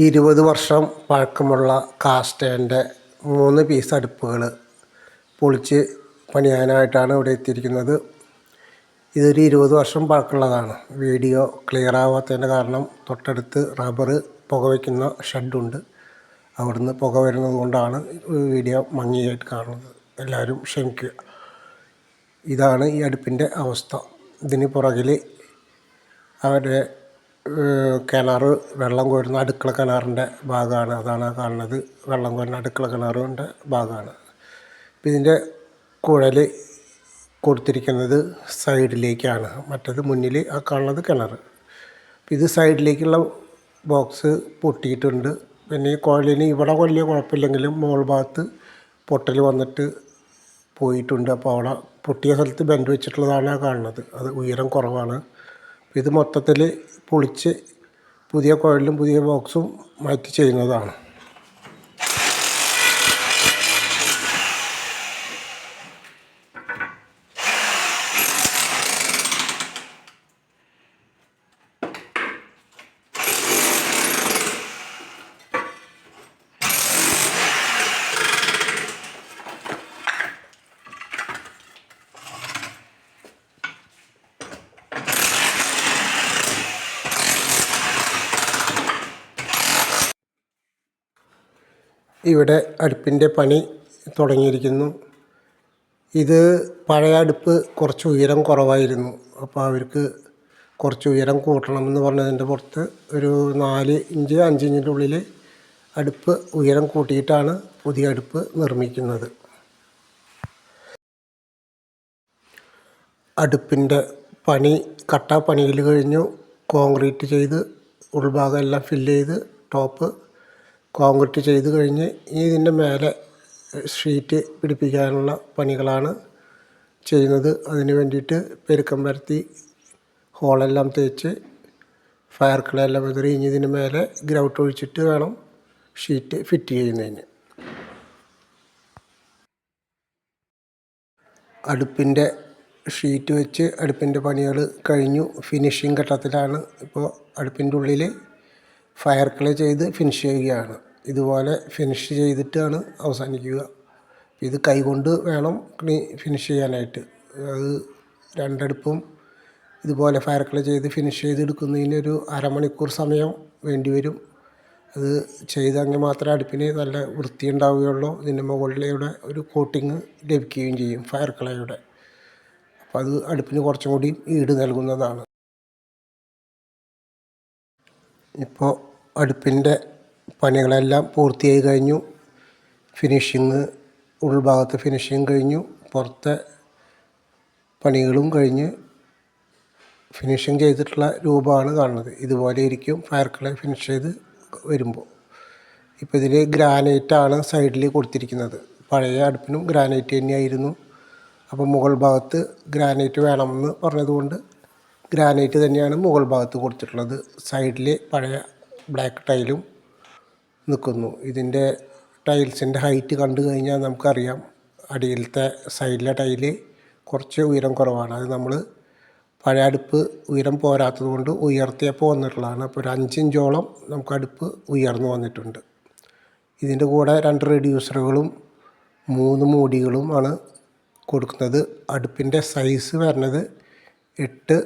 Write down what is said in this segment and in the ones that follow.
20 വർഷം പഴക്കമുള്ള കാസ്റ്റേൻ്റെ 3 പീസ് അടുപ്പുകൾ പൊളിച്ച് പണിയാനായിട്ടാണ് ഇവിടെ എത്തിയിരിക്കുന്നത്. ഇതൊരു 20 വർഷം പഴക്കമുള്ളതാണ്. വീഡിയോ ക്ലിയർ ആവാത്തതിൻ്റെ കാരണം തൊട്ടടുത്ത് റബ്ബർ പുക വയ്ക്കുന്ന ഷെഡുണ്ട്. അവിടുന്ന് പുക വരുന്നത് കൊണ്ടാണ് വീഡിയോ മങ്ങിയായിട്ട് കാണുന്നത്. എല്ലാവരും ക്ഷമിക്കുക. ഇതാണ് ഈ അടുപ്പിൻ്റെ അവസ്ഥ. ഇതിന് പുറകിൽ അവരുടെ കിണർ വെള്ളം കോരുന്ന അടുക്കള കിണറിൻ്റെ ഭാഗമാണ്. അതാണ് കാണുന്നത്. വെള്ളം കോരുന്ന അടുക്കള കിണറിൻ്റെ ഭാഗമാണ്. ഇതിൻ്റെ കുഴൽ കൊടുത്തിരിക്കുന്നത് സൈഡിലേക്കാണ്. മറ്റേത് മുന്നിൽ ആ കാണുന്നത് കിണർ. ഇത് സൈഡിലേക്കുള്ള ബോക്സ് പൊട്ടിയിട്ടുണ്ട്. പിന്നെ ഈ കുഴലിന് ഇവിടെ വലിയ കുഴപ്പമില്ലെങ്കിലും മുകൾ ഭാഗത്ത് പൊട്ടൽ വന്നിട്ട് പോയിട്ടുണ്ട്. അപ്പോൾ അവിടെ പൊട്ടിയ സ്ഥലത്ത് ബെൻഡ് വെച്ചിട്ടുള്ളതാണ് കാണുന്നത്. അത് ഉയരം കുറവാണ്. ഇത് മൊത്തത്തിൽ പൊളിച്ച് പുതിയ കുഴലും പുതിയ ബോക്സും മാറ്റി ചെയ്യുന്നതാണ്. ഇവിടെ അടുപ്പിൻ്റെ പണി തുടങ്ങിയിരിക്കുന്നു. ഇത് പഴയ അടുപ്പ് കുറച്ച് ഉയരം കുറവായിരുന്നു. അപ്പോൾ അവർക്ക് കുറച്ച് ഉയരം കൂട്ടണമെന്ന് പറഞ്ഞതിൻ്റെ പുറത്ത് ഒരു 4 ഇഞ്ച് 5 ഇഞ്ചിൻ്റെ ഉള്ളിൽ അടുപ്പ് ഉയരം കൂട്ടിയിട്ടാണ് പുതിയ അടുപ്പ് നിർമ്മിക്കുന്നത്. അടുപ്പിൻ്റെ പണി പണിയിൽ കഴിഞ്ഞു. കോൺക്രീറ്റ് ചെയ്ത് ഉൾഭാഗം എല്ലാം ഫില്ല് ചെയ്ത് ടോപ്പ് കോൺക്രീറ്റ് ചെയ്ത് കഴിഞ്ഞ് ഇതിൻ്റെ മേലെ ഷീറ്റ് പിടിപ്പിക്കാനുള്ള പണികളാണ് ചെയ്യുന്നത്. അതിന് വേണ്ടിയിട്ട് പെരുക്കം പരത്തി ഹോളെല്ലാം തേച്ച് ഫയർ ക്ലേ വിതറി ഇതിന് മേലെ ഗ്രൗട്ട് ഒഴിച്ചിട്ട് വേണം ഷീറ്റ് ഫിറ്റ് ചെയ്യുന്നതിന്. അടുപ്പിൻ്റെ ഷീറ്റ് വെച്ച് അടുപ്പിൻ്റെ പണികൾ കഴിഞ്ഞു. ഫിനിഷിങ് ഘട്ടത്തിലാണ്. ഇപ്പോൾ അടുപ്പിൻ്റെ ഉള്ളിൽ ഫയർ ക്ലേ ചെയ്ത് ഫിനിഷ് ചെയ്യുകയാണ്. ഇതുപോലെ ഫിനിഷ് ചെയ്തിട്ടാണ് അവസാനിക്കുക. ഇത് കൈകൊണ്ട് വേണം ഫിനിഷ് ചെയ്യാനായിട്ട്. അത് രണ്ടടുപ്പും ഇതുപോലെ ഫയർ ക്ലേ ചെയ്ത് ഫിനിഷ് ചെയ്തെടുക്കുന്നതിനൊരു അരമണിക്കൂർ സമയം വേണ്ടി വരും. അത് ചെയ്തെങ്കിൽ മാത്രമേ അടുപ്പിന് നല്ല വൃത്തി ഉണ്ടാവുകയുള്ളൂ. ഇതിൻ്റെ മുകളിലൂടെ ഒരു കോട്ടിങ് ലഭിക്കുകയും ചെയ്യും ഫയർ ക്ലേയുടെ. അപ്പോൾ അത് അടുപ്പിന് കുറച്ചും കൂടി ഈട് നൽകുന്നതാണ്. ഇപ്പോൾ അടുപ്പിൻ്റെ പണികളെല്ലാം പൂർത്തിയായി കഴിഞ്ഞു. ഉൾഭാഗത്ത് ഫിനിഷിങ് കഴിഞ്ഞു. പുറത്തെ പണികളും കഴിഞ്ഞ് ഫിനിഷിങ് ചെയ്തിട്ടുള്ള രൂപമാണ് കാണുന്നത്. ഇതുപോലെ ഇരിക്കും ഫയർ ക്ലേ ഫിനിഷ് ചെയ്ത് വരുമ്പോൾ. ഇപ്പോൾ ഇതിൽ ഗ്രാനൈറ്റാണ് സൈഡിൽ കൊടുത്തിരിക്കുന്നത്. പഴയ അടുപ്പിനും ഗ്രാനൈറ്റ് തന്നെയായിരുന്നു. അപ്പോൾ മുകൾ ഭാഗത്ത് ഗ്രാനൈറ്റ് വേണമെന്ന് പറഞ്ഞതുകൊണ്ട് ഗ്രാനൈറ്റ് തന്നെയാണ് മുകൾ ഭാഗത്ത് കൊടുത്തിട്ടുള്ളത്. സൈഡിൽ പഴയ ബ്ലാക്ക് ടൈലും നിൽക്കുന്നു. ഇതിൻ്റെ ടൈൽസിൻ്റെ ഹൈറ്റ് കണ്ടു കഴിഞ്ഞാൽ നമുക്കറിയാം അടിയിലത്തെ സൈഡിലെ ടൈല് കുറച്ച് ഉയരം കുറവാണ്. അത് നമ്മൾ പഴയ അടുപ്പ് ഉയരം പോരാത്തത് കൊണ്ട് ഉയർത്തിയപ്പോൾ വന്നിട്ടുള്ളതാണ്. അപ്പോൾ ഒരു 5 ഇഞ്ചോളം നമുക്ക് അടുപ്പ് ഉയർന്നു വന്നിട്ടുണ്ട്. ഇതിൻ്റെ കൂടെ 2 റെഡ്യൂസറുകളും 3 മൂടികളും ആണ് കൊടുക്കുന്നത്. അടുപ്പിൻ്റെ സൈസ് വരുന്നത് 8,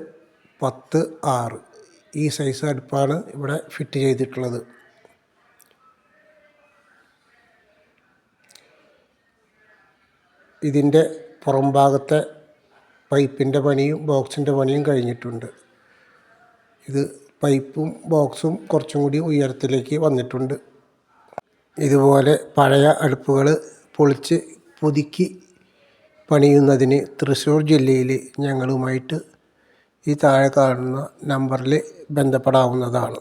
10, 6 ഈ സൈസ് അടുപ്പാണ് ഇവിടെ ഫിറ്റ് ചെയ്തിട്ടുള്ളത്. ഇതിൻ്റെ പുറം ഭാഗത്തെ പൈപ്പിൻ്റെ പണിയും ബോക്സിൻ്റെ പണിയും കഴിഞ്ഞിട്ടുണ്ട്. ഇത് പൈപ്പും ബോക്സും കുറച്ചും കൂടി ഉയരത്തിലേക്ക് വന്നിട്ടുണ്ട്. ഇതുപോലെ പഴയ അടുപ്പുകൾ പൊളിച്ച് പുതുക്കി പണിയുന്നതിന് തൃശ്ശൂർ ജില്ലയിൽ ഞങ്ങളുമായിട്ട് ഈ താഴെ കാണുന്ന നമ്പറിൽ ബന്ധപ്പെടാവുന്നതാണ്.